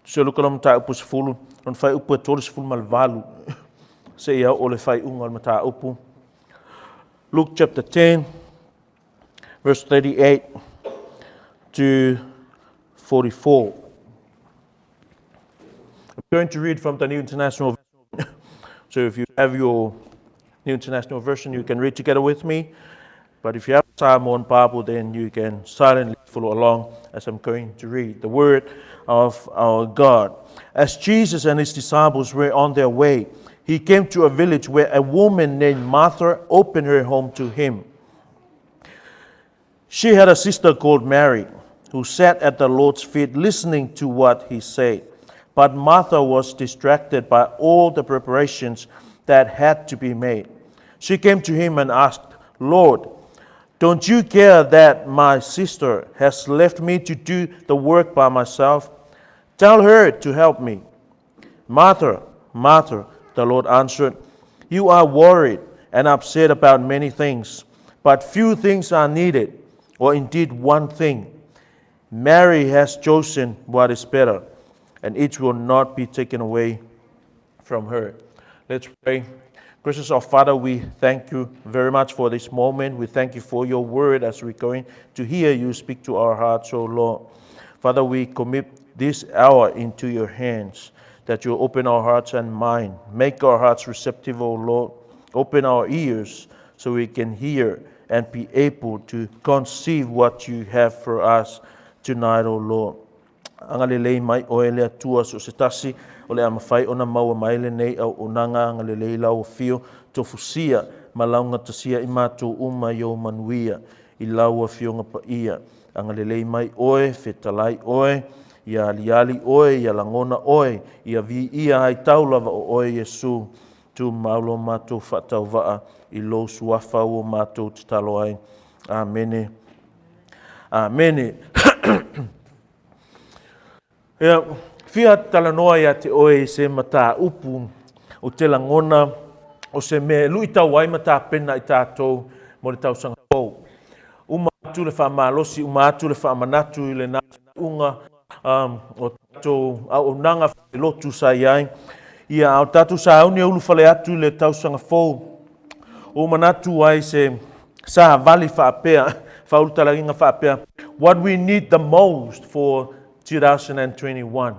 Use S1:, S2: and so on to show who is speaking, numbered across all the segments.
S1: Se luka na mata upu sefulu, on fai upu tole sefulu malvalu. Se ia ole fai unga mata upu. Luke chapter 10, verse 38 to 44. I'm going to read from the New International Version. So if you have your New International Version, you can read together with me. But if you have Simon Bible, then you can silently follow along as I'm going to read the word of our God. As Jesus and his disciples were on their way, he came to a village where a woman named Martha opened her home to him. She had a sister called Mary, who sat at the Lord's feet listening to what he said. But Martha was distracted by all the preparations that had to be made. She came to him and asked, "Lord, don't you care that my sister has left me to do the work by myself? Tell her to help me." "Martha, Martha," the Lord answered, "you are worried and upset about many things, but few things are needed, or indeed one thing. Mary has chosen what is better, and it will not be taken away from her." Let's pray. Gracious our Father, we thank you very much for this moment. We thank you for your word as we're going to hear you speak to our hearts, O Lord. Father, we commit this hour into your hands, that you open our hearts and mind. Make our hearts receptive, O Lord. Open our ears so we can hear and be able to conceive what you have for us tonight, O Lord. Angalelei mai o ele atua so se tasi o le amawhai o na maua maile nei au unanga angalelei lau fio tofusia malaunga tasia i mātou uma i o manuia i lau a fionga pa ia. Angalelei mai oe, fetalai oe, ia aliali oe, ia langona oe, ia vi ia hai taulava o oe Yesu, tu maulo mātou whatau waa i lo suafa o mātou te talo ai. Amene. Amene. Fia talanoa ia te oe se mata upu o te langona o se me lui tau ai mata pena i tātou mo le tau sanga pou. Uma atu le whaamalosi, uma atu le whaamanatu i le nātu unga o tātou au nanga whailotu sa iai. Ia au tātou sa auni ulu whale atu le tau sanga pou. O manatu ai se sa vali whaapea, whaulutalanginga whaapea. What we need the most for 2021.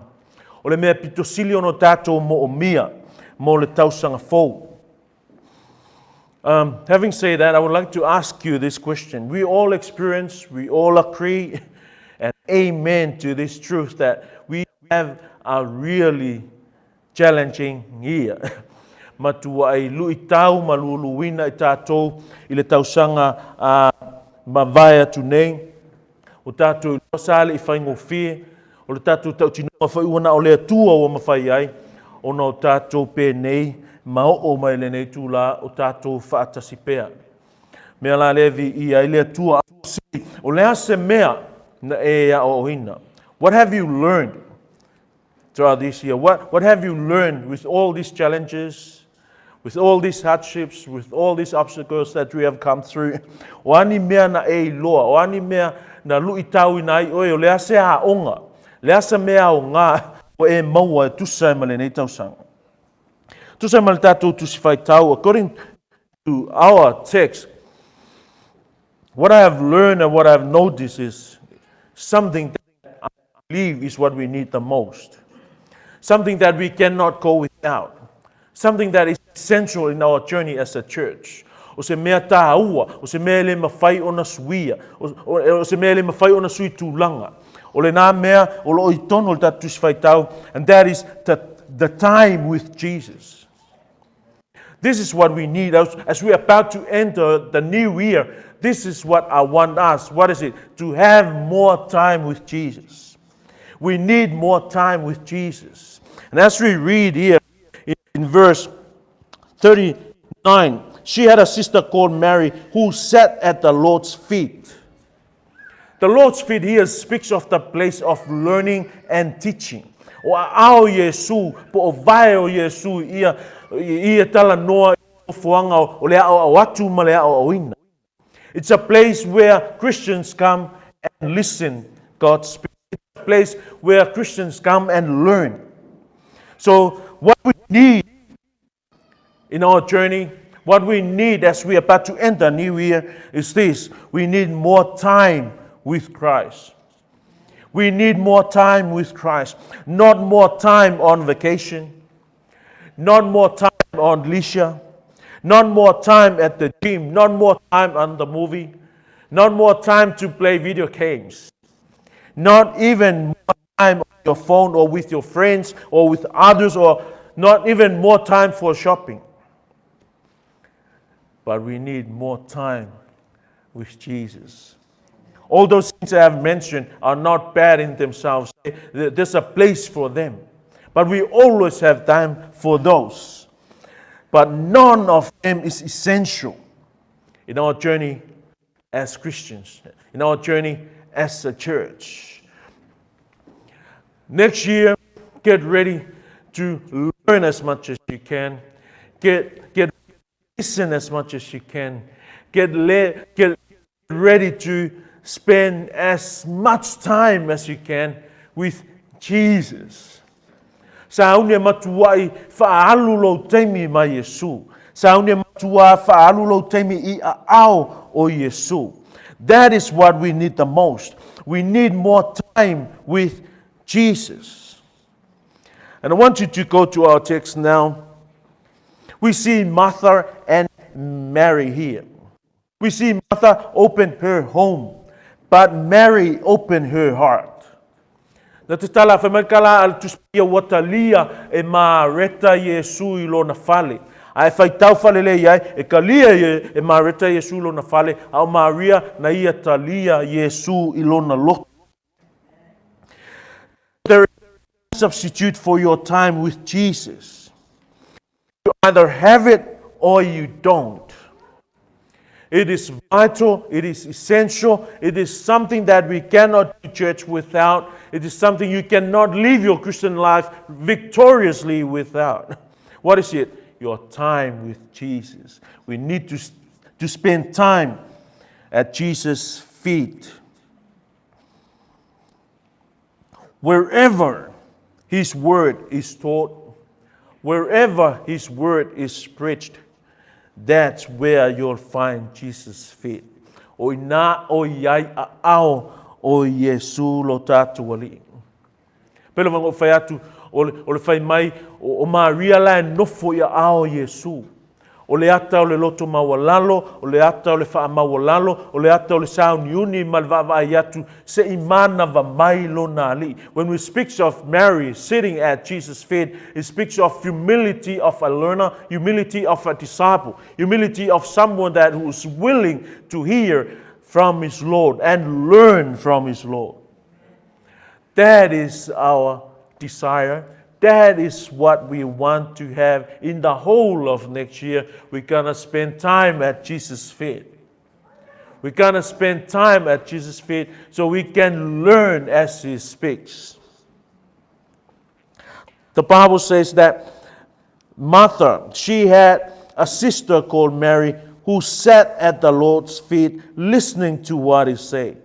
S1: O le mea pitosili ono tātou mo o mia, mo le tausanga fou. Having said that, I would like to ask you this question. We all experience, we all agree, and amen to this truth that we have a really challenging year. Matua ai lui tau, maluluwina i tātou, i le tausanga mawaya tunei, o tātou i losale i whaingo fie, o le tātou tau tinoa whai uana o le atua o mawhai ai, o na o tātou pē nei, mao o mai le nei tūla o tātou whaatasi pēa. Mea la levi i ai le atua o le ase mea na e a o hina. What have you learned throughout this year? What have you learned with all these challenges, with all these hardships, with all these obstacles that we have come through? O ani mea na e loa, o ani mea na lui tau inai oe o le ase a onga. Le asa mea o ngā o e maua e tusai ma le nei tausanga. Tusai ma le tātou tusi whai tau. According to our text, what I have learned and what I have noticed is something that I believe is what we need the most. Something that we cannot go without. Something that is essential in our journey as a church. O se mea tāua, o se mea le mawhai o na suia, o se mea le mawhai o na sui tūlanga. O le nā mea, o lo i tono le tatu si whai tau, and that is the time with Jesus. This is what we need as we are about to enter the new year. This is what I want us. What is it? To have more time with Jesus. We need more time with Jesus. And as we read here in verse 39, she had a sister called Mary who sat at the Lord's feet. The Lord's feet here speaks of the place of learning and teaching. O ao Yesu, po o vai o Yesu, ia tala noa o fuanga o le ao atu ma le ao ina. It's a place where Christians come and listen God's speak. It's a place where Christians come and learn. So what we need in our journey, what we need as we are about to enter New Year is this. We need more time with Christ. We need more time with Christ. Not more time on vacation. Not more time on leisure. Not more time at the gym. Not more time on the movie. Not more time to play video games. Not even more time on your phone or with your friends or with others, or not even more time for shopping. But we need more time with Jesus. All those things I have mentioned are not bad in themselves. There's a place for them. But we always have time for those. But none of them is essential in our journey as Christians, in our journey as a church. Next year, get ready to learn as much as you can. Get listen as much as you can. Get ready to spend as much time as you can with Jesus. Saunia matuai fa'alu lo taimi ma Yesu. Saunia matua fa'alu lo taimi I ao o Yesu. That is what we need the most. We need more time with Jesus. And I want you to go to our text now. We see Martha and Mary here. We see Martha open her home, but Mary opened her heart. Na te tala whamakala al tuspia watalia e ma reta Yesu I lona fale. Ai whaitau fale le iai e kalia e ma reta Yesu lona fale. Au Maria na ia talia Yesu I lona loto. There is no substitute for your time with Jesus. You either have it or you don't. It is vital, it is essential, it is something that we cannot do church without. It is something you cannot live your Christian life victoriously without. What is it? Your time with Jesus. We need to spend time at Jesus' feet. Wherever His word is taught, wherever His word is preached, that's where you'll find Jesus' feet. O na o iai a ao o Yesu lo tātou ali. Pelo vango whai atu, o le whai mai, o Maria la nofo ia ao Yesu. O le ata o le loto mawalalo, o le ata o le wha mawalalo, o le ata o le sao niuni malvava atu, se imana va mai lo na ali. When we speak of Mary sitting at Jesus' feet, it speaks of humility of a learner, humility of a disciple, humility of someone that who is willing to hear from his Lord and learn from his Lord. That is our desire. That is what we want to have in the whole of next year. We're going to spend time at Jesus' feet. We're going to spend time at Jesus' feet so we can learn as He speaks. The Bible says that Martha, she had a sister called Mary who sat at the Lord's feet listening to what He said.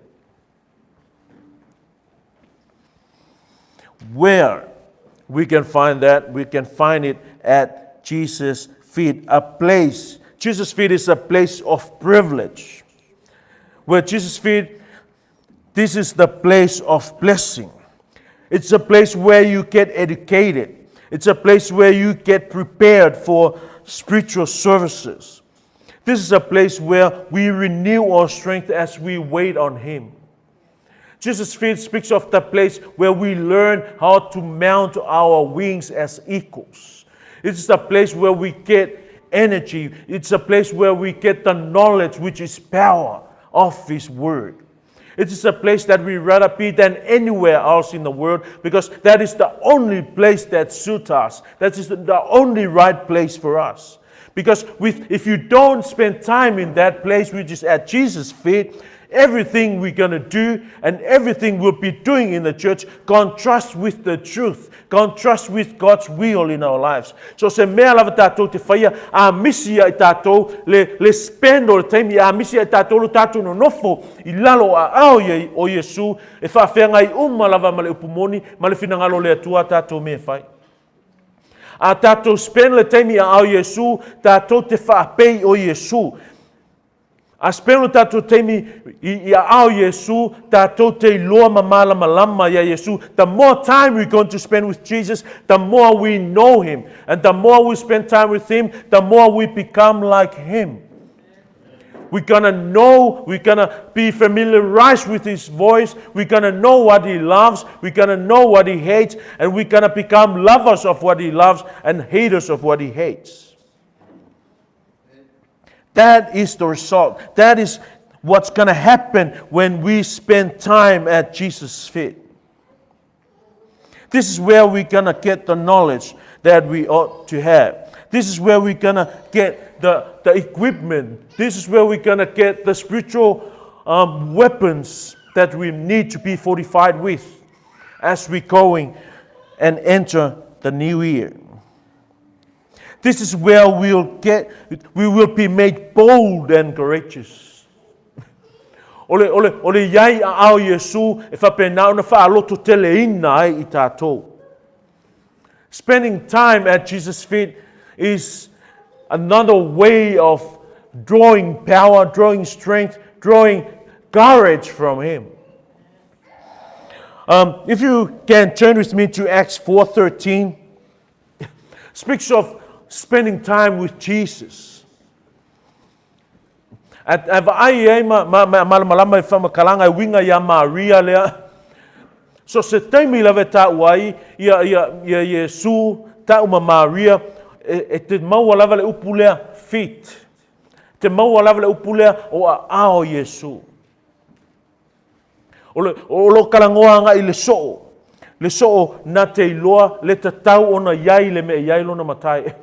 S1: Where we can find that? We can find it at Jesus' feet, a place. Jesus' feet is a place of privilege. Where Jesus' feet, this is the place of blessing. It's a place where you get educated. It's a place where you get prepared for spiritual services. This is a place where we renew our strength as we wait on Him. Jesus' feet speaks of the place where we learn how to mount our wings as eagles. It's a place where we get energy. It's a place where we get the knowledge, which is power of His Word. It is a place that we rather be than anywhere else in the world, because that is the only place that suits us. That is the only right place for us. Because if you don't spend time in that place, which is at Jesus' feet, Everything we're going to do and everything we'll be doing in the church contrasts with the truth, contrasts with God's will in our lives. So se mea lava tātou te whaia a misi ai tātou le spend o le taimi a misi ai tātou lo tātou no nofo i lalo a ao o Yesu e whawhenga i lava ma le upumoni ma le whinangalo le atua tātou me whai. A tātou spend le taimi a ao Yesu, tātou te whaapei o Yesu. A spend le tātou taimi i a ao Yesu, tātou te loa mamala malama ya Yesu. The more time we're going to spend with Jesus, the more we know Him. And the more we spend time with Him, the more we become like Him. We're going to know, we're going to be familiarized with His voice. We're going to know what He loves. We're going to know what He hates. And we're going to become lovers of what He loves and haters of what He hates. That is the result. That is what's going to happen when we spend time at Jesus' feet. This is where we're going to get the knowledge that we ought to have. This is where we're going to get the equipment. This is where we're going to get the spiritual weapons that we need to be fortified with as we're going and enter the new year. This is where we will be made bold and courageous. Ole iai ao Yesu e whapenau na whaaloto teleina ai I tātou. Spending time at Jesus' feet is another way of drawing power, drawing strength, drawing courage from Him. If you can turn with me to Acts 4:13, speaks of spending time with Jesus. At ai malama e whamakalanga e winga ia Maria lea. So se taimi lawe tā uai, ia Yesu, tā uma Maria, e te maua lawa le upu lea feet. Te maua lawa le upu lea o a ao Yesu. O lo kalangoa nga I le soo. Le soo na te iloa le te tau ona iai le me iai lona matai.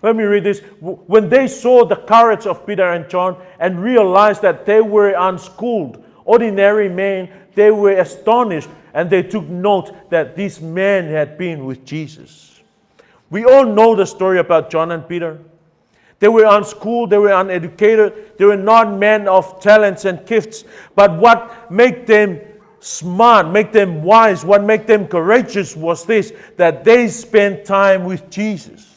S1: Let me read this. When they saw the courage of Peter and John and realized that they were unschooled, ordinary men, they were astonished and they took note that these men had been with Jesus. We all know the story about John and Peter. They were unschooled, they were uneducated, they were not men of talents and gifts. But what made them smart, make them wise, what made them courageous was this, that they spent time with Jesus.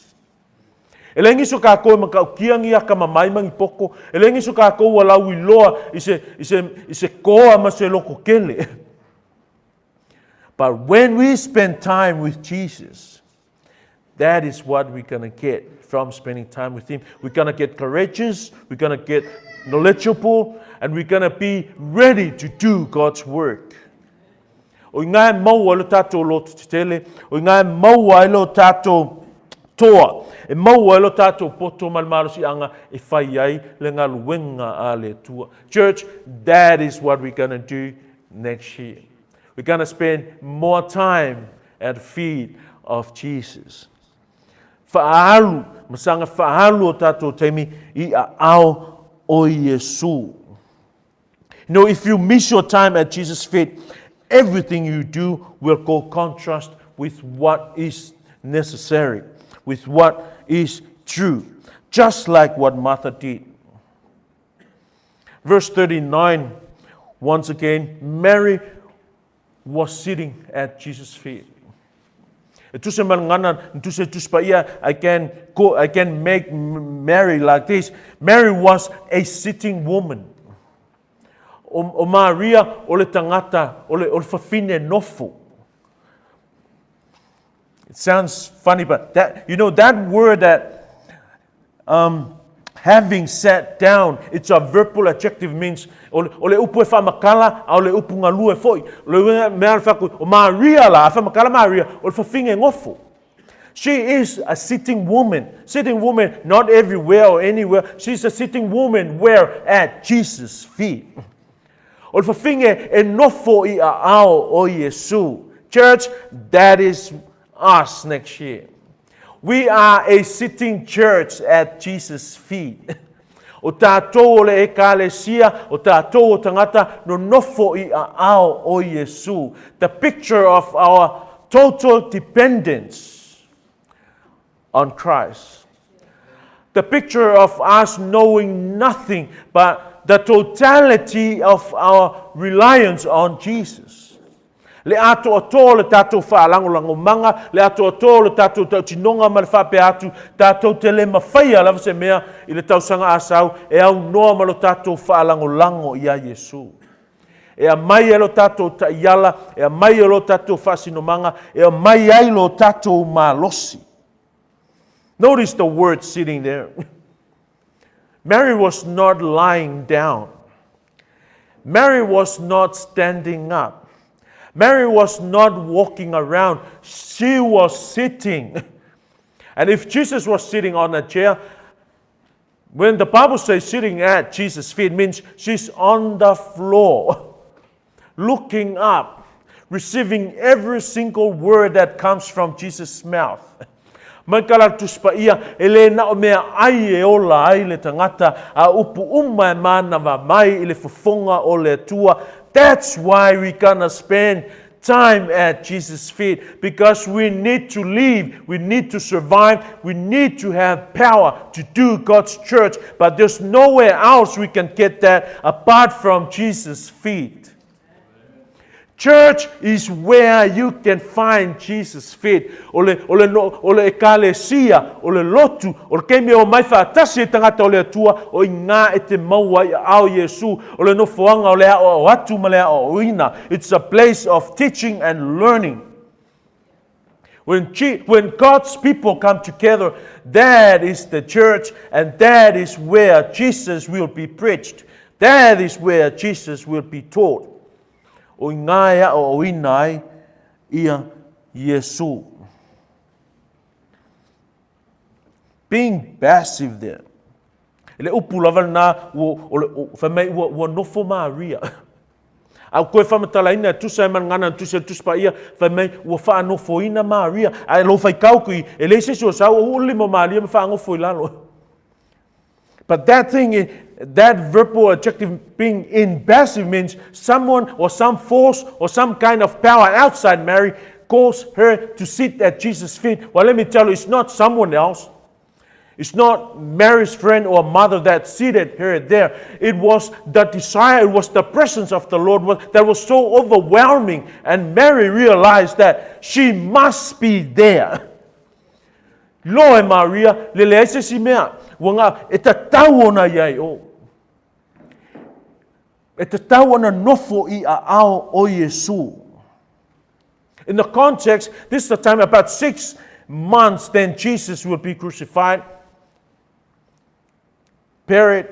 S1: Elengi so kako makaukiangi aka mamai mangi poko. Elengi so kako walau iloa ise koa mase loko kele. But when we spend time with Jesus, that is what we're going to get from spending time with Him. We're going to get courageous, we're going to get knowledgeable, and we're going to be ready to do God's work. O ngai maua lo tato lo titele, o ngai maua lo tato toa. E maua lo tato poto malmaro si anga e whai ai le ngā luenga a le tua. Church, that is what we're going to do next year. We're going to spend more time at the feet of Jesus. Whaalu, masanga whaalu o tato teimi I a ao o Yesu. You know, if you miss your time at Jesus' feet, everything you do will go contrast with what is necessary, with what is true, just like what Martha did. Verse 39, once again, Mary was sitting at Jesus' feet. I can make Mary like this. Mary was a sitting woman. O Maria o le tangata o le whawhine nofo. It sounds funny, but that word that having sat down, it's a verbal adjective, means o le upu e whamakala a o le upu ngalua e foi. O mea whaku o Maria la, a whamakala Maria o le whawhinge ngofo. She is a sitting woman. Sitting woman not everywhere or anywhere. She's a sitting woman where? At Jesus' feet. O le whawhinge e nofo I a ao o Yesu. Church, that is us next year. We are a sitting church at Jesus' feet. O tātou o le ekalesia, o tātou o tangata no nofo I a ao o Yesu. The picture of our total dependence on Christ. The picture of us knowing nothing but the totality of our reliance on Jesus. Le ato o tō le tātou whaalangolango manga, le ato o tō le tātou tau tinonga ma le whape atu, tātou te le mawhaia lava se mea I le tausanga asau, e au noa ma lo tātou whaalangolango I a Yesu. E a mai e lo tātou ta iala, e a mai e lo tātou whasinomanga, e a mai ai lo tātou malosi. Notice the word sitting there. Mary was not lying down. Mary was not standing up. Mary was not walking around. She was sitting. And if Jesus was sitting on a chair, when the Bible says sitting at Jesus' feet, means she's on the floor, looking up, receiving every single word that comes from Jesus' mouth. Maikala tuspa ia, ele na o mea ai e ola ai le tangata, a upu uma e mana mai I le fufonga o le tua. That's why we're gonna spend time at Jesus' feet, because we need to live, we need to survive, we need to have power to do God's church, but there's nowhere else we can get that apart from Jesus' feet. Church is where you can find Jesus' feet. Ole ekalesia, ole lotu, ole keme o mai whaatasi tangata ole atua, o ngā e te maua I ao Yesu, ole no foanga ole o atu malea o uina. It's a place of teaching and learning. When God's people come together, that is the church, and that is where Jesus will be preached. That is where Jesus will be taught. O ngāia o inai ia Yesu. Being passive there. Ele upu lava na whamei ua nofo Maria. Au koe whamatala ina tusa e man ngana tusa tuspa ia whamei ua wha nofo ina Maria. Ai lo whai kaukui e leise so sa o ulimo Maria me wha ngofo ilalo. But that thing, that verbal adjective being impassive means someone or some force or some kind of power outside Mary caused her to sit at Jesus' feet. Well, let me tell you, it's not someone else. It's not Mary's friend or mother that seated her there. It was the desire, it was the presence of the Lord that was so overwhelming. And Mary realized that she must be there. Loe Maria, lele ese si mea, wanga e ta tauona iai o. E ta tauona nofo I a ao o Yesu. In the context, this is the time about 6 months then Jesus will be crucified, buried,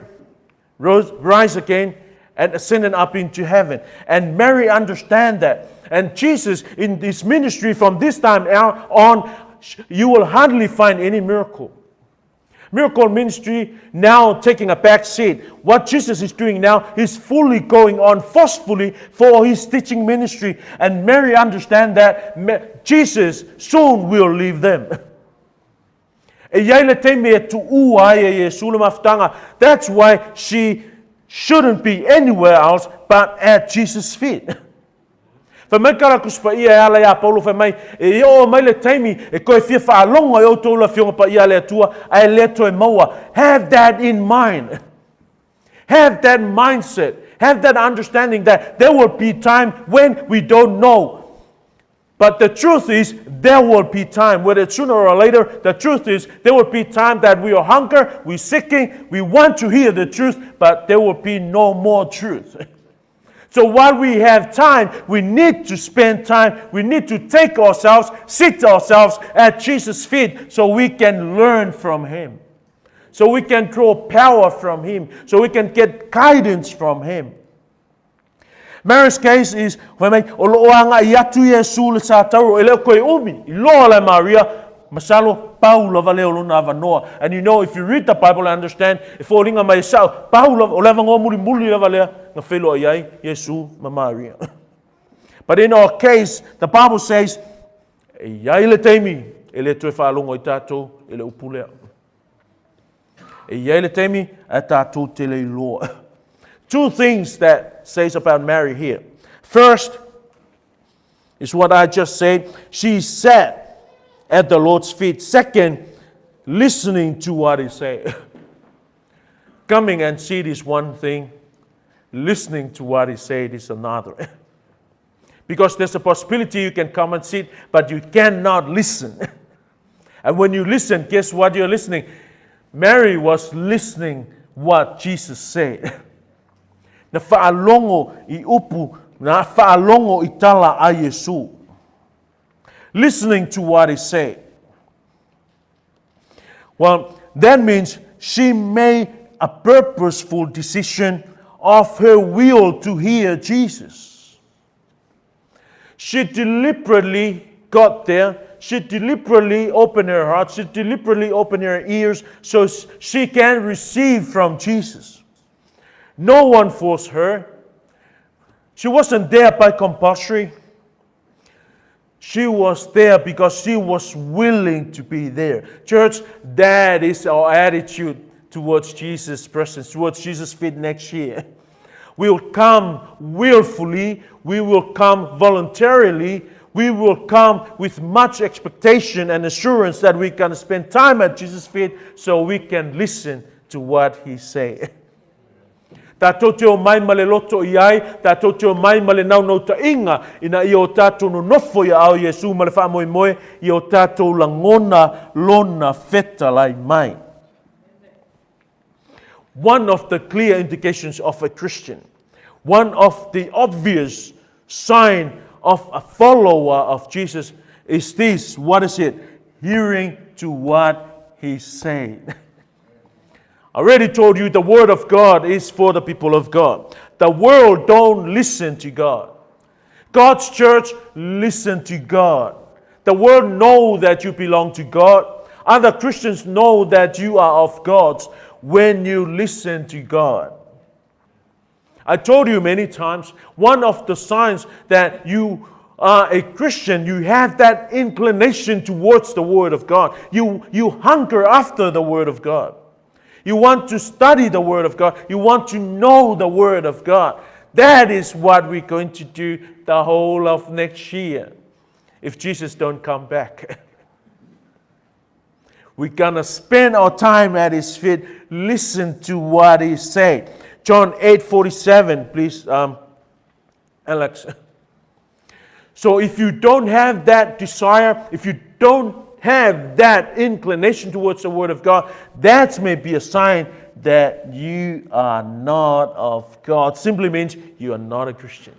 S1: rise again, and ascended up into heaven. And Mary understand that. And Jesus in this ministry from this time on, you will hardly find any miracle. Miracle ministry now taking a back seat. What Jesus is doing now is fully going on forcefully for his teaching ministry. And Mary understand that Jesus soon will leave them. That's why she shouldn't be anywhere else but at Jesus' feet. Whamekara kuspa ia ala ia Paulo whamai, e o mai le taimi, e koe fia whaalonga e o tōla whionga pa ia le atua, ai le to e maua. Have that in mind. Have that mindset. Have that understanding that there will be time when we don't know. But the truth is, there will be time, whether it's sooner or later, the truth is, there will be time that we are hunger, we're seeking, we want to hear the truth, but there will be no more truth. So while we have time, we need to spend time. We need to take ourselves, sit ourselves at Jesus' feet so we can learn from Him. So we can draw power from Him. So we can get guidance from Him. Mary's case is, when o loanga iatu Yesu le sa tau ele koe umi, loa le Maria, masalo Paulo valeo luna avanoa. And you know, if you read the Bible and understand, if o ringa mai sao, Paulo o leva ngō muri muli le valea, na whelo iai, Yesu ma Maria. But in our case, the Bible says, iai le teimi, ele tue whaalongo I tātou, ele upulea. E iai le taimi a tātou te le loa. Two things that says about Mary here. First is what I just said. She sat at the Lord's feet. Second, listening to what He said. Coming and sit is one thing. Listening to what He said is another. Because there's a possibility you can come and sit, but you cannot listen. And when you listen, guess what you're listening? Mary was listening what Jesus said. Na whaalongo I upu, na whaalongo I tala a Yesu. Listening to what He said. Well, that means she made a purposeful decision of her will to hear Jesus. She deliberately got there. She deliberately opened her heart. She deliberately opened her ears so she can receive from Jesus. No one forced her. She wasn't there by compulsory. She was there because she was willing to be there. Church, that is our attitude towards Jesus' presence, towards Jesus' feet next year. We will come willfully. We will come voluntarily. We will come with much expectation and assurance that we can spend time at Jesus' feet so we can listen to what He says. Tātou te o mai male loto I ai, tātou te o mai male nau nau ta inga, ina I o tātou no nofo I au Yesu male wha moe moe, I o tātou langona lona feta lai mai. One of the clear indications of a Christian, one of the obvious sign of a follower of Jesus is this. What is it? Hearing to what He said. I already told you the Word of God is for the people of God. The world don't listen to God. God's church listen to God. The world know that you belong to God. Other Christians know that you are of God's when you listen to God. I told you many times, one of the signs that you are a Christian, you have that inclination towards the Word of God. You hunger after the Word of God. You want to study the Word of God. You want to know the Word of God. That is what we're going to do the whole of next year if Jesus don't come back. We're going to spend our time at His feet, listen to what He said. John 8:47, please, Alex. So if you don't have that desire, if you don't have that inclination towards the Word of God, that may be a sign that you are not of God. Simply means you are not a Christian.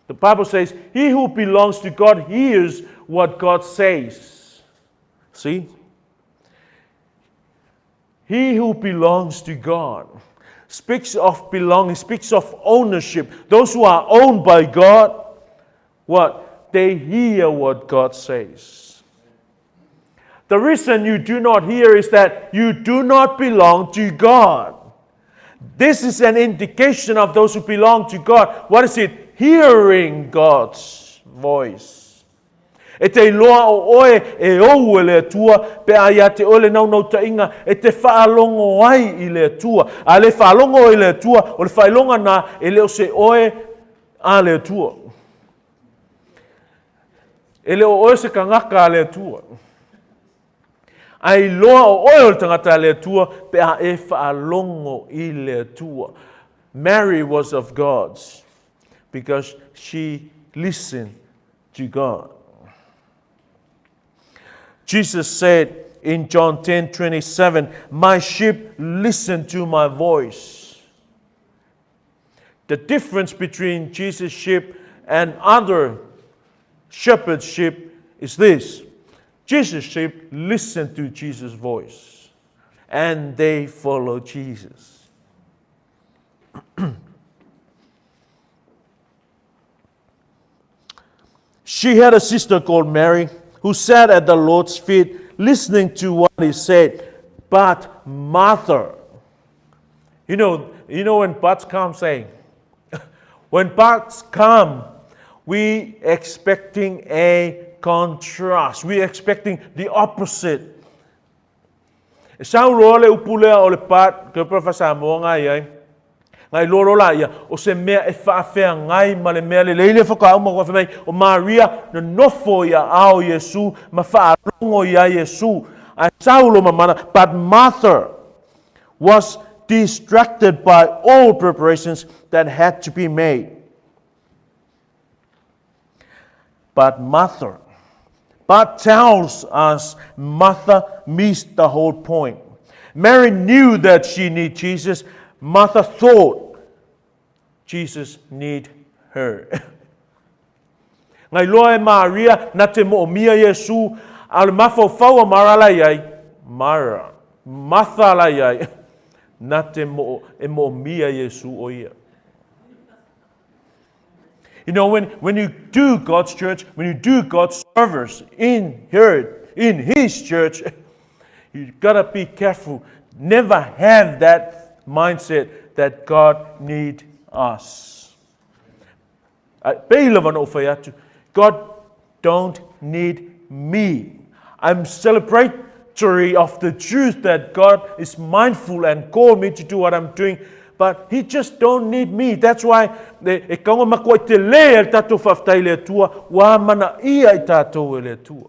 S1: The Bible says, he who belongs to God hears what God says. See? He who belongs to God speaks of belonging, speaks of ownership. Those who are owned by God, what? They hear what God says. The reason you do not hear is that you do not belong to God. This is an indication of those who belong to God. What is it? Hearing God's voice. E te loa o oe e ou e le atua, pe aia te ole nau nau ta inga, e te whaalongo ai I le atua. A le whaalongo I le atua, o le whailonga na e leo se oe a le atua. E leo oe se kangaka a le atua. Ai loa o oe o le tangata a le atua, pe a e whaalongo I le atua. Mary was of God's because she listened to God. Jesus said in John 10:27, my sheep listen to my voice. The difference between Jesus' sheep and other shepherd sheep is this. Jesus' sheep listen to Jesus' voice and they follow Jesus. She had a sister called Mary who sat at the Lord's feet listening to what He said. But Martha, you know when buts come saying, when buts come, we expecting a contrast. We expecting the opposite. E saulo le upulea o le pat, ke profesa mo ngai ai. Ngai loro la ia, o se mea e whaafea ngai ma le mea le leile whakao ma kwa mai, o Maria na nofo ia ao Yesu, ma whaalongo ia Yesu. A saulo mamana, but Martha was distracted by all preparations that had to be made. But tells us Martha missed the whole point. Mary knew that she needed Jesus. Martha thought Jesus need her. Ngai loa e Maria na te mo mia Yesu al mafau mara la yai Mara Martha la yai na te mo mia Yesu o ia. You know, when you do God's church, when you do God's service in His church, you gotta be careful. Never have that mindset that God need us. God don't need me. I'm celebratory of the truth that God is mindful and called me to do what I'm doing. But He just don't need me. That's why e kaunga makua te le el tatou whaftai le tua, wa mana ia I tatou le tua.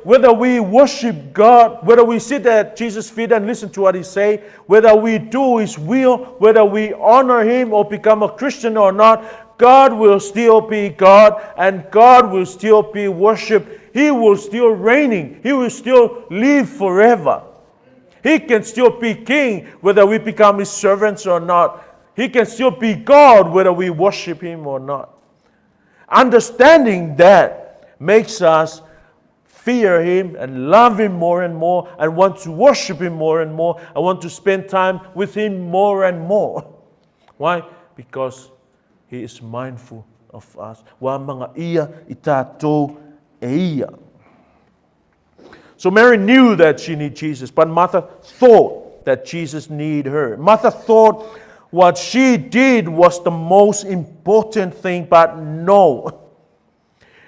S1: Whether we worship God, whether we sit at Jesus' feet and listen to what He say, whether we do His will, whether we honor Him or become a Christian or not, God will still be God and God will still be worshipped. He will still reigning. He will still live forever. He can still be king whether we become His servants or not. He can still be God whether we worship Him or not. Understanding that makes us fear Him and love Him more and more and want to worship Him more and more and want to spend time with Him more and more. Why? Because He is mindful of us. Wa mga ia I tātou e ia. So Mary knew that she needed Jesus, but Martha thought that Jesus needed her. Martha thought what she did was the most important thing, but no.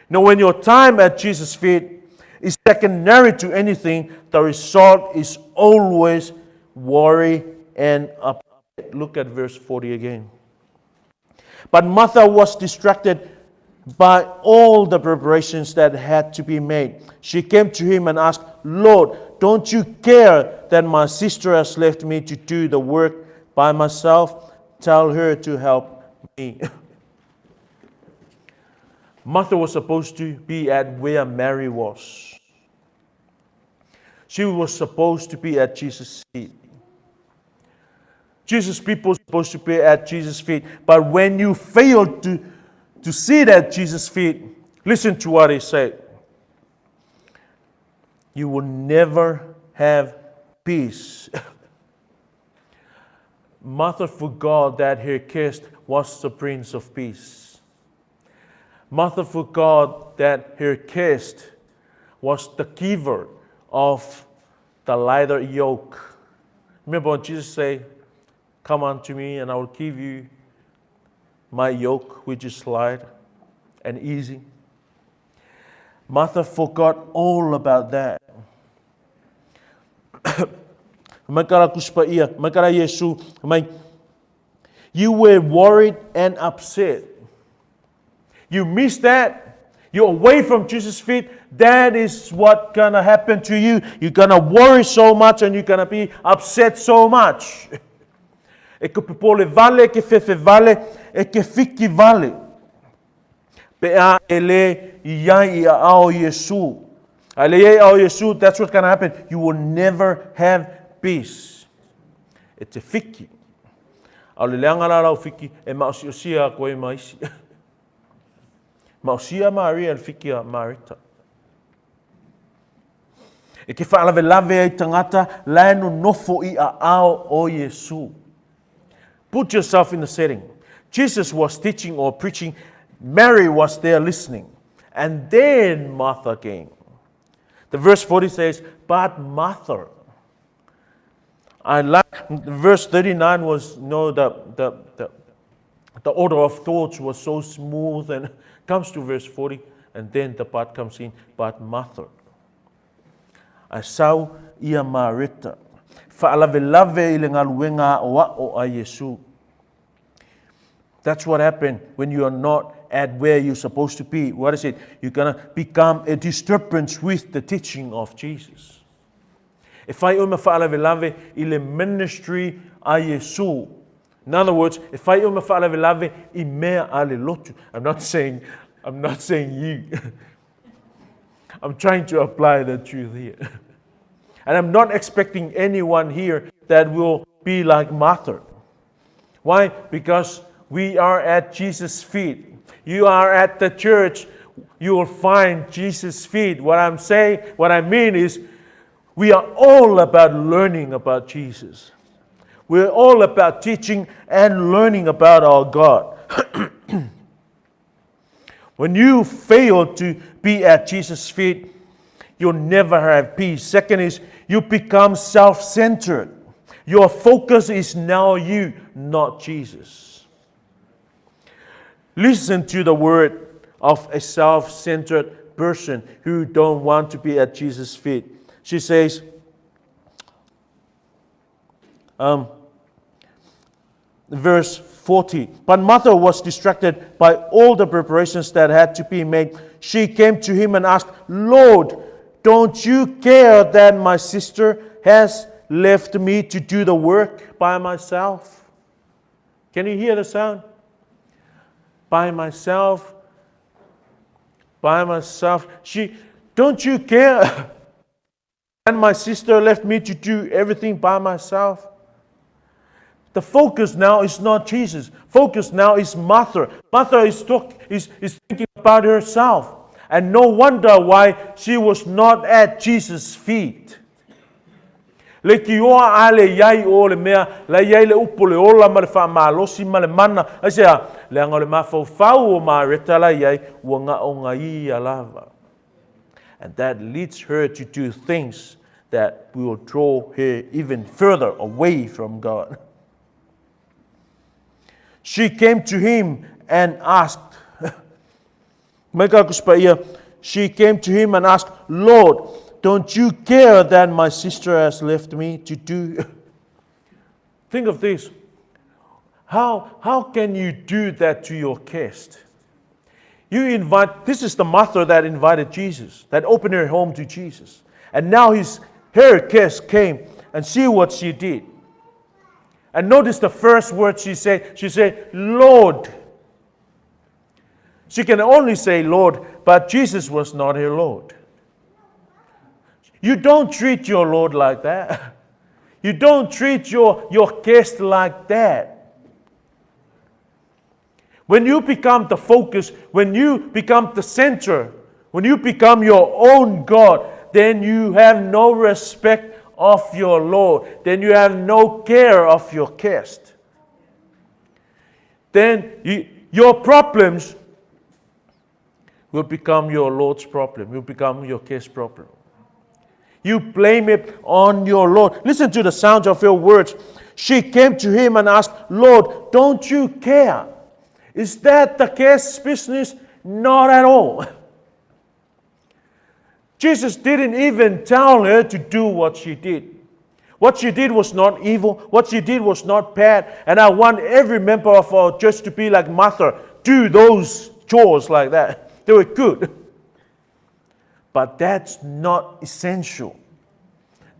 S1: Now, when your time at Jesus' feet is secondary to anything, the result is always worry and upset. Look at verse 40 again. But Martha was distracted by all the preparations that had to be made. She came to Him and asked, Lord, don't you care that my sister has left me to do the work by myself? Tell her to help me. Martha was supposed to be at where Mary was. She was supposed to be at Jesus' feet. Jesus' people were supposed to be at Jesus' feet. But when you fail to sit at Jesus' feet, listen to what He said. You will never have peace. Martha forgot that her guest was the Prince of Peace. Martha forgot that her guest was the giver of the lighter yoke. Remember when Jesus said, come unto me and I will give you my yoke, which is light and easy. Martha forgot all about that. You were worried and upset. You missed that. You're away from Jesus' feet. That is what's gonna happen to you. You're gonna worry so much and you're gonna be upset so much. E ke pepole vale, ke fefe vale, e ke fiki vale. Pe a ele iai a ao Yesu. Ale iai ao Yesu, that's what's gonna happen. You will never have peace. E te fiki. Au le leanga la lau fiki, e mausia koe maisi. Mausia Maria el fiki a Marita. E ke whaalave lave ai tangata, laenu nofo I a ao o Yesu. Put yourself in the setting. Jesus was teaching or preaching. Mary was there listening. And then Martha came. The verse 40 says, but Martha. I like verse 39 was, the order of thoughts was so smooth, and comes to verse 40, and then the part comes in, but Martha. a sau ia marita. Whaalave-lave i le ngaluenga o a Yesu. That's what happened when you are not at where you're supposed to be. What is it? You're going to become a disturbance with the teaching of Jesus. If I whaalave-lave i le ministry a Yesu. In other words, if I whaalave-lave I mea a le lotu. I'm not saying you. I'm trying to apply the truth here. And I'm not expecting anyone here that will be like Martha. Why? Because we are at Jesus' feet. You are at the church, you will find Jesus' feet. What I mean is, we are all about learning about Jesus. We're all about teaching and learning about our God. When you fail to be at Jesus' feet, you'll never have peace. Second is, you become self-centered. Your focus is now you, not Jesus. Listen to the word of a self-centered person who don't want to be at Jesus' feet. She says, verse 40, but Martha was distracted by all the preparations that had to be made. She came to him and asked, Lord, don't you care that my sister has left me to do the work by myself? Can you hear the sound? By myself. Don't you care? And my sister left me to do everything by myself. The focus now is not Jesus. Focus now is Martha. Martha is thinking about herself. And no wonder why she was not at Jesus' feet. Le ki oa ale yai o le mea, la yai le upo le ola ma le wha malosi ma le mana. Asea, le anga le mawhau o ma reta la yai, ua ngā o ngā ia lava. And that leads her to do things that will draw her even further away from God. She came to him and asked, she came to him and asked, Lord, don't you care that my sister has left me to do? Think of this. How can you do that to your guest? This is the Martha that invited Jesus, that opened her home to Jesus. And now her guest came, and see what she did. And notice the first word she said. She said, Lord. She can only say Lord, but Jesus was not her Lord. You don't treat your Lord like that. You don't treat your guest like that. When you become the focus, when you become the center, when you become your own God, then you have no respect of your Lord. Then you have no care of your guest. Then your problems will become your Lord's problem. Will become your guest's problem. You blame it on your Lord. Listen to the sound of your words. She came to him and asked, Lord, don't you care? Is that the guest's business? Not at all. Jesus didn't even tell her to do what she did. What she did was not evil. What she did was not bad. And I want every member of our church to be like Martha. Do those chores like that. They were good. But that's not essential.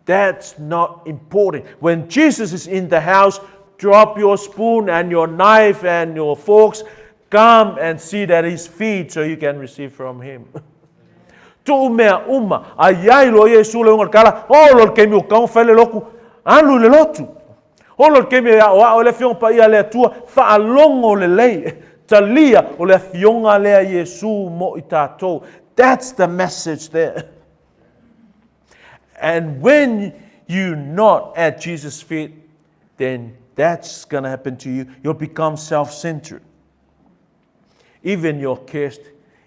S1: That's not important. When Jesus is in the house, drop your spoon and your knife and your forks. Come and sit at his feet so you can receive from him. To mea uma, ayai lo Yesu le unga kala, o lo kemi o kau fele loku, anu le lotu. O lo kemi o le fiong pa ia le tua, fa alongo le lei, talia o le fionga le Yesu mo itato. That's the message there. And when you're not at Jesus' feet, then that's going to happen to you. You'll become self-centered. Even your guest,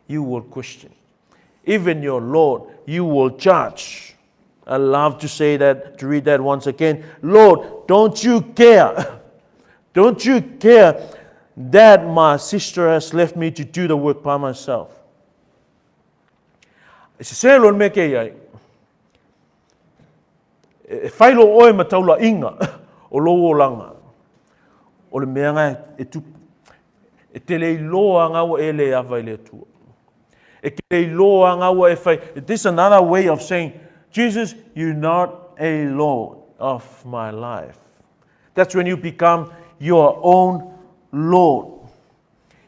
S1: you will question. Even your Lord, you will judge. I love to say that, to read that once again. Lord, don't you care? Don't you care that my sister has left me to do the work by myself? e whailo oe mataula inga o loo langa. O le mea ngai e tupu. E te le iloa ngawa e le awa i le atua. E ke le iloa ngawa e whai. This is another way of saying, Jesus, you're not a Lord of my life. That's when you become your own Lord.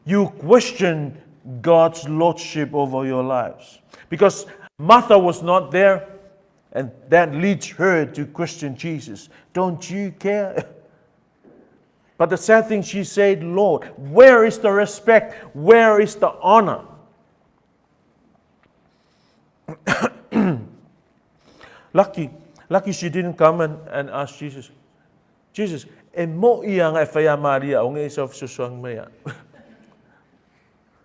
S1: You question God's lordship over your lives. Because Martha was not there, and that leads her to question Jesus. Don't you care? But the sad thing, she said, Lord, where is the respect? Where is the honor? Lucky she didn't come and ask Jesus, Jesus, e mo ia ngai whaia Maria o ngai sa whasuang mea.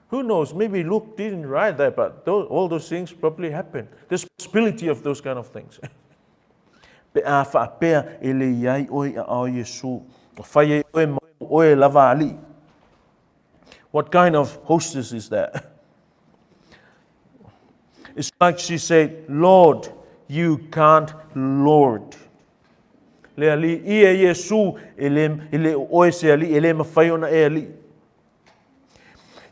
S1: Who knows? Maybe Luke didn't write that, but all those things probably happened. There's possibility of those kind of things. Pe a whaapea e le iai oi a ao Yesu. Whaia oe lava ali. What kind of hostess is that? It's like she said, Lord, you can't Lord. Le ali ia Yesu ele oe se ali ele mawhai ona e ali.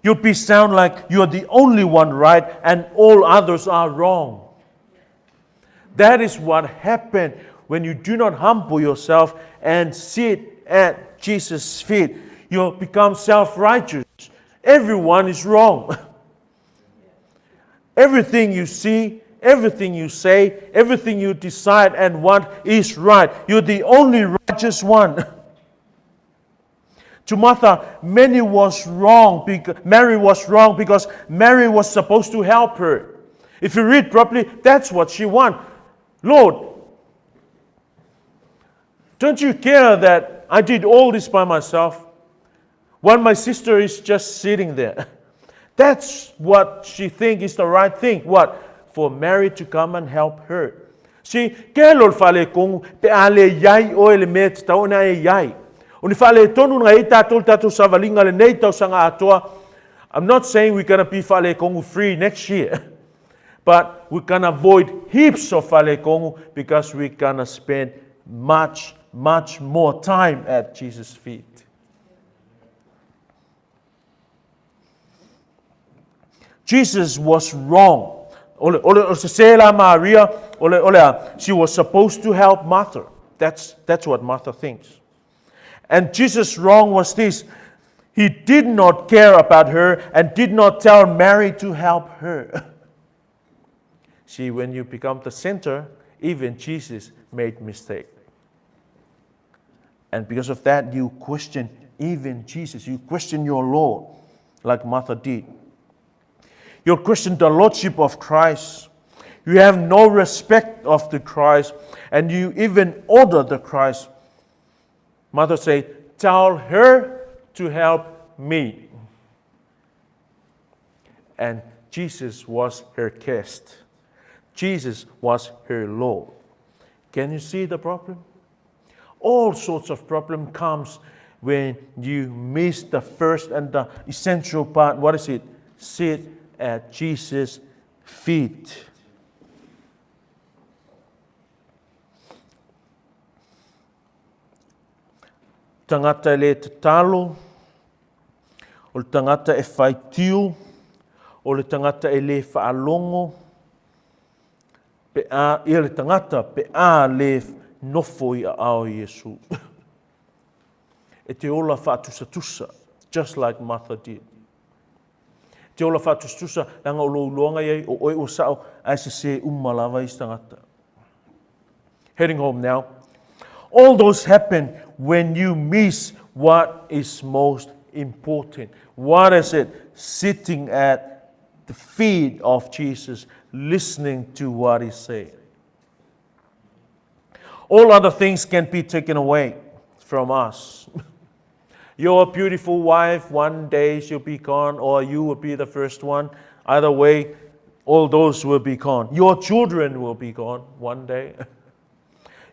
S1: You'll sound like you're the only one right and all others are wrong. That is what happened when you do not humble yourself and sit at Jesus' feet. You become self-righteous. Everyone is wrong. Everything you see, everything you say, everything you decide and want is right. You're the only righteous one. To Martha, Mary was wrong because Mary was supposed to help her. If you read properly, that's what she wants. Lord, don't you care that I did all this by myself while my sister is just sitting there? That's what she thinks is the right thing. What? For Mary to come and help her. See, ke lol fale kong pe ale yai o ele met tau na e yai. Oni fale tonu nga ita tatu savalinga le nei tau sanga atoa. I'm not saying we're gonna be fale kongu free next year, but we can avoid heaps of fale kongu because we're gonna spend much more time at Jesus' feet. Jesus was wrong. She was supposed to help Martha. That's what Martha thinks. And Jesus' wrong was this. He did not care about her and did not tell Mary to help her. See, when you become the center, even Jesus made mistakes. And because of that, you question even Jesus. You question your Lord, like Martha did. You question the Lordship of Christ. You have no respect of the Christ, and you even order the Christ. Martha said, tell her to help me. And Jesus was her guest. Jesus was her Lord. Can you see the problem? All sorts of problem comes when you miss the first and the essential part. What is it? Sit at Jesus' feet. Tangata le te talo, o le tangata e whaitiu, o le tangata e le whaalongo, ia le tangata pe a le nofo i a ao Iesu. E te ola whaatusa, just like Martha did. Te ola whaatusa, langa o lo luanga iei, o oi o sao, ai se umalawa i tangata. Heading home now. All those happen when you miss what is most important. What is it? Sitting at the feet of Jesus, listening to what He said. All other things can be taken away from us. Your beautiful wife, one day she'll be gone, or you will be the first one. Either way, all those will be gone. Your children will be gone one day.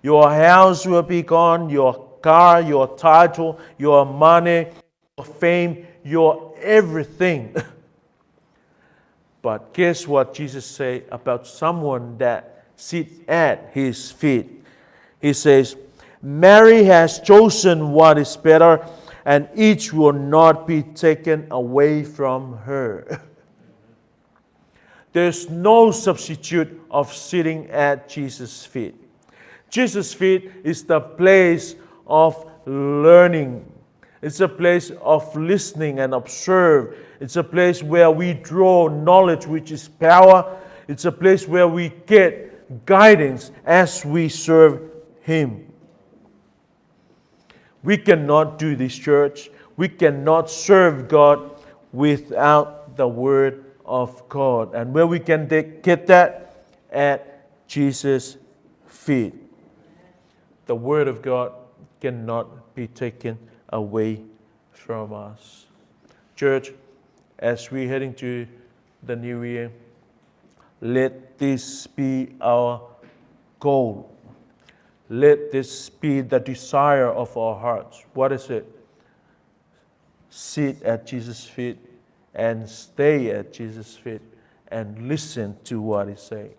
S1: Your house will be gone, your car, your title, your money, your fame, your everything. But guess what Jesus said about someone that sits at His feet? He says, Mary has chosen what is better, and each will not be taken away from her. There's no substitute of sitting at Jesus' feet. Jesus' feet is the place of learning. It's a place of listening and observe. It's a place where we draw knowledge, which is power. It's a place where we get guidance as we serve Him. We cannot do this, church. We cannot serve God without the Word of God. And where we can get that? At Jesus' feet. The Word of God cannot be taken away from us. Church, as we're heading to the new year, let this be our goal. Let this be the desire of our hearts. What is it? Sit at Jesus' feet and stay at Jesus' feet and listen to what He says.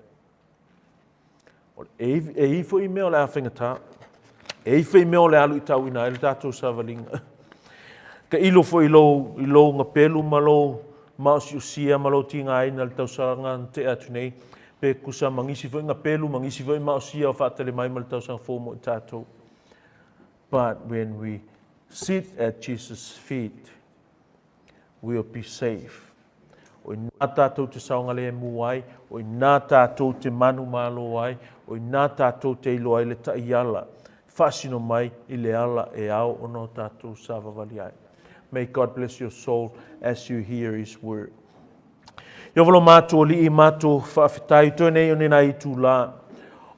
S1: E fo email la whengata. E fo email le alu I tau ina ele tātou savalinga. Ka ilo fo ilo ngā pelu malo maosi usia malo tinga ina le tau saranga te atu nei. Pe kusa mangisi fo ngā pelu mangisi fo maosia o whaatele mai mal tau saranga fo mo tātou. But when we sit at Jesus' feet, we'll be safe. O nā tātou te saonga le mu ai, o nā tātou te manu malo ai, o nā tātou te ilo ai le taiala. Whasino mai I le ala e au o no tātou savavali ai. May God bless your soul as you hear His word. Iovalo mātou li I mātou whawhitai tōnei o nena I tū la.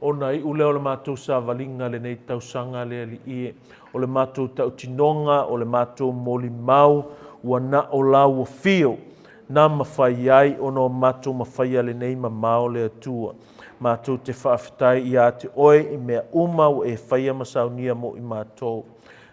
S1: O nei ule o le mātou savalinga le nei tausanga le ali ie. O le mātou tautinonga, o le mātou moli mau, ua na o la ua fio. Nā mawhai ai o no mātou mawhai le nei mamao le atua. Mātou te whawhitai I te oe I mea uma o e whaia masaunia mo I mātou.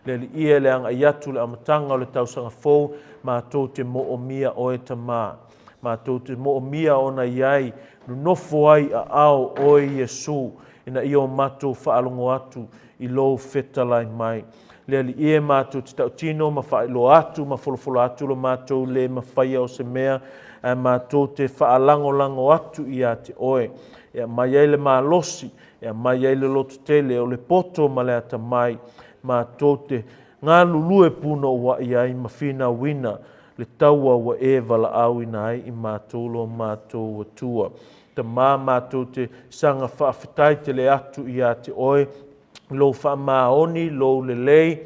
S1: Le li ie le anga I atu le amatanga o le tausanga fōu, mātou te mo o mia oe ta mā. Mātou te mo o mia o na iai, nunofo ai a ao oe Yesu, ina I o mātou whaalongo atu I lo whetalai mai. Le li ie mātou te tautino, ma whaelo atu, ma folofolo atu lo mātou le ma whaia o se mea, a mātou te whaalango atu I a te oe. Ea mai ai le malosi, ea mai ai le loto tele o le poto ma le ata mai, mātou te ngā lulue puno wa I ai ma whina wina, le taua wa e wala au ina ai I mātou lo mātou wa tua. Ta mātou te sanga whaafetai te le atu I a te oe, lo whaamaoni, lo lelei,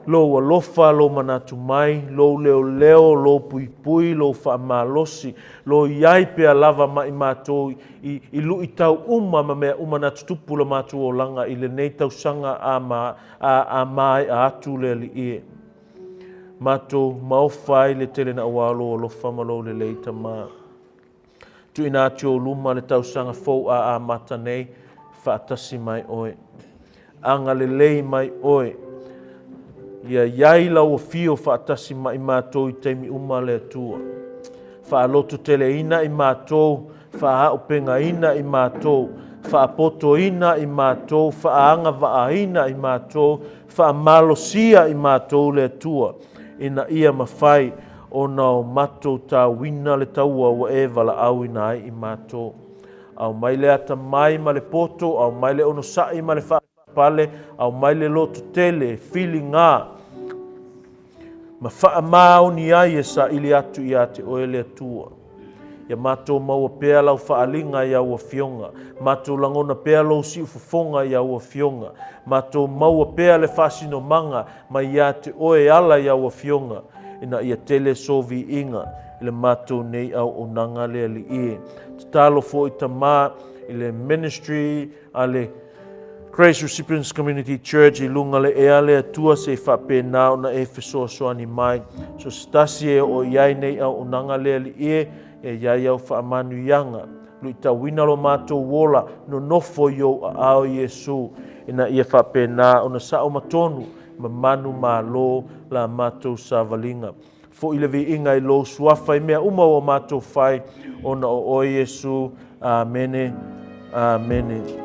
S1: lo alofa, lo manatu mai, lo leo, lo pui, lo whaamalosi, lo iai pea lava mai mātou I lu I tau uma ma mea uma natu tupu la mātou o langa I le nei tau sanga a mai a atu le li ie. Mātou maofai le tele na awalo o lo whamalo le leita mā. Tu ina ati o luma le tau sanga fau a mata nei, whaatasi mai oe. Anga le lei mai oe. Ia iai lau o fio whaatasi mai mātou I teimi uma le atua. Whaaloto tele ina I mātou, whaaopenga ina I mātou, whaapoto ina I mātou, whaanga waaina I mātou, whaamalosia I mātou le atua. Ina ia mawhai o nao mātou tā wina le taua wa e wala au ina ai I mātou. Au mai le ata mai ma le poto, au mai le ono sai ma le whaapale, au mai le loto tele, whili ngā. Ma wha mao ni ai e sa ili atu I ate oe le atua. Ia mātou maua pēa lau whaalinga I aua fionga. Mātou langona pēa lau si ufufonga I aua fionga. Mātou maua pēa le whasino manga ma I ate oe ala I aua fionga. Ina ia tele sovi inga ile mātou nei au onanga le ali e. Te talo fo I tamā ile ministry ale Grace Recipients Community Church I lunga le ea le atua se whape nao na Efeso Fonoti mai. So stasi e o iai nei au onanga le ali e iai au whaamanu ianga. Lui ta wina lo mātou wola no nofo yo a ao Yesu. Ina ia whape nao na sao matonu ma manu ma lo la mātou savalinga. Fo ile vi inga I lo suafa I mea uma o mātou whai ona o Yesu. Amene. Amene.